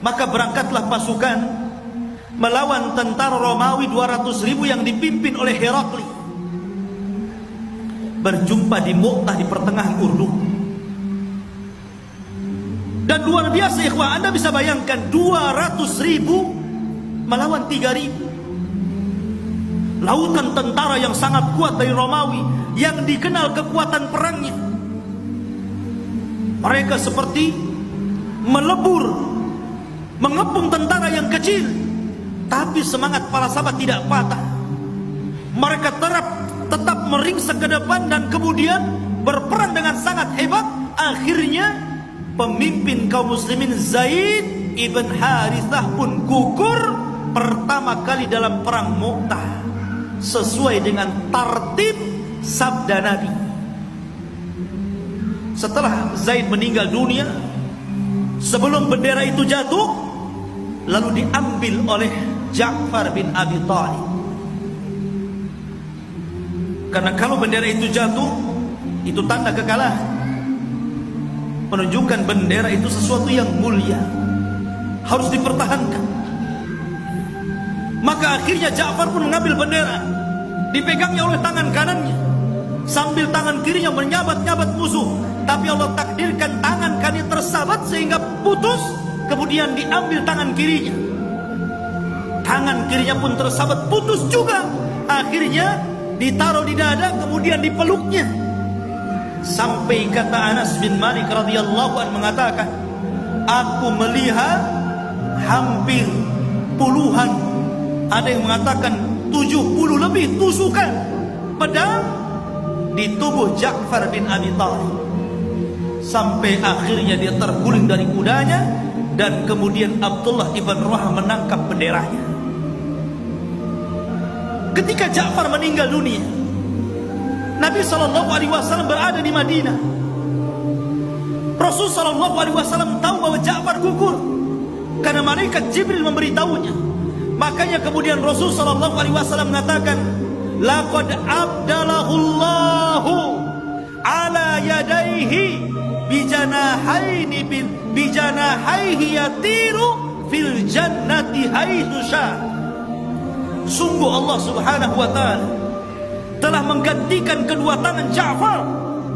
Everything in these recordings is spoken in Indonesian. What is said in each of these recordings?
Maka berangkatlah pasukan melawan tentara Romawi 200.000 yang dipimpin oleh Herakli. Berjumpa di Mu'tah di pertengahan Urdun. Dan luar biasa ikhwah, Anda bisa bayangkan 200.000 melawan 3.000. Lautan tentara yang sangat kuat dari Romawi, yang dikenal kekuatan perangnya. Mereka seperti melebur, mengepung tentara yang kecil, tapi semangat para sahabat tidak patah. Mereka tetap meringsek ke depan dan kemudian berperang dengan sangat hebat. Akhirnya pemimpin kaum muslimin Zaid ibn Harithah pun gugur pertama kali dalam perang Mu'tah, sesuai dengan tartib sabda Nabi. Setelah Zaid meninggal dunia, sebelum bendera itu jatuh, lalu diambil oleh Ja'far bin Abi Thalib. Karena kalau bendera itu jatuh, itu tanda kekalahan, menunjukkan bendera itu sesuatu yang mulia, harus dipertahankan. Maka akhirnya Ja'far pun mengambil bendera, dipegangnya oleh tangan kanannya, sambil tangan kirinya menyabat-nyabat musuh. Tapi Allah takdirkan tangan kanannya tersabat sehingga putus, kemudian diambil tangan kirinya. Tangan kirinya pun tersabat, putus juga. Akhirnya ditaruh di dada, kemudian dipeluknya. Sampai kata Anas bin Malik radhiyallahu anhu mengatakan, aku melihat hampir puluhan, ada yang mengatakan 70 lebih tusukan pedang di tubuh Ja'far bin Abi Thalib. Sampai akhirnya dia terguling dari kudanya, dan kemudian Abdullah ibn Rawahah menangkap benderanya. Ketika Ja'far meninggal dunia, Nabi SAW berada di Madinah. Rasul SAW tahu bahwa Ja'far gugur karena malaikat Jibril memberitahunya. Makanya kemudian Rasul SAW mengatakan, laqad abdalahullahu ala yadaihi bijanahaihi yatiru fil jannati haitsu syaa. Sungguh Allah Subhanahu wa taala telah menggantikan kedua tangan Ja'far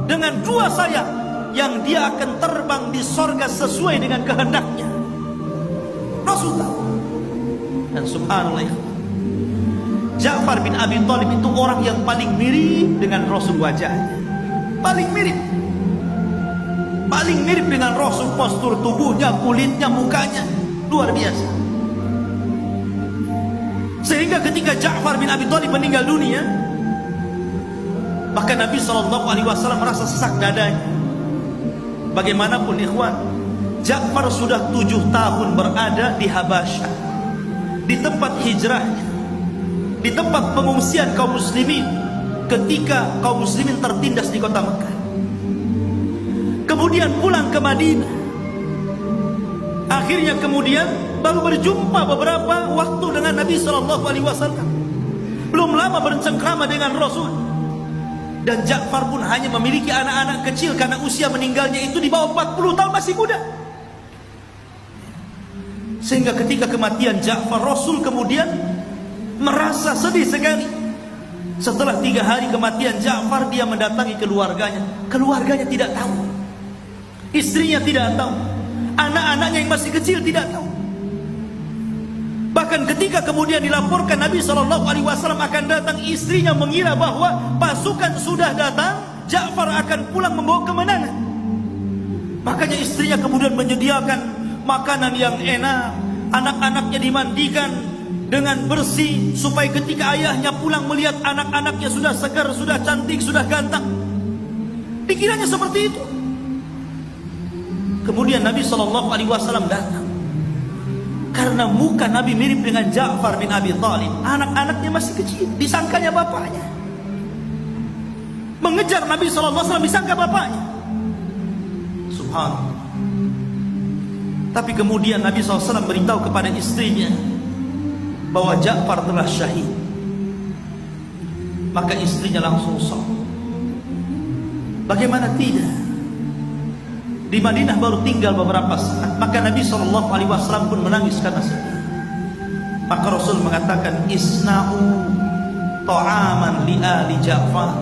dengan dua sayap yang dia akan terbang di sorga sesuai dengan kehendaknya. Rasul tahu. Dan subhanallah, Ja'far bin Abi Thalib itu orang yang paling mirip dengan Rasul wajahnya. Paling mirip dengan Rasul, postur tubuhnya, kulitnya, mukanya luar biasa. Sehingga ketika Ja'far bin Abi Thalib meninggal dunia, maka Nabi SAW merasa sesak dadanya. Bagaimanapun ikhwan, Ja'far sudah 7 tahun berada di Habasyah, di tempat hijrahnya, di tempat pengungsian kaum muslimin ketika kaum muslimin tertindas di kota Mekah. Kemudian pulang ke Madinah. Akhirnya kemudian baru berjumpa beberapa waktu dengan Nabi SAW. Belum lama bercengkrama dengan Rasul. Dan Ja'far pun hanya memiliki anak-anak kecil karena usia meninggalnya itu di bawah 40 tahun, masih muda. Sehingga ketika kematian Ja'far, Rasul kemudian merasa sedih sekali. Setelah 3 hari kematian Ja'far, dia mendatangi keluarganya. Keluarganya tidak tahu, istrinya tidak tahu, anak-anaknya yang masih kecil tidak tahu. Bahkan ketika kemudian dilaporkan Nabi SAW akan datang, istrinya mengira bahwa pasukan sudah datang, Ja'far akan pulang membawa kemenangan. Makanya istrinya kemudian menyediakan makanan yang enak, anak-anaknya dimandikan dengan bersih, supaya ketika ayahnya pulang melihat anak-anaknya sudah segar, sudah cantik, sudah ganteng. Dikiranya seperti itu. Kemudian Nabi SAW datang. Karena muka Nabi mirip dengan Ja'far bin Abi Thalib, anak-anaknya masih kecil, disangkanya bapaknya. Mengejar Nabi SAW, disangka bapaknya. Subhanallah. Tapi kemudian Nabi SAW beritahu kepada istrinya bahwa Ja'far telah syahid. Maka istrinya langsung shock. Bagaimana tidak? Di Madinah baru tinggal beberapa saat, maka Nabi SAW pun menangis karena sedih. Maka Rasul mengatakan, isna'u ta'aman li ali Ja'far,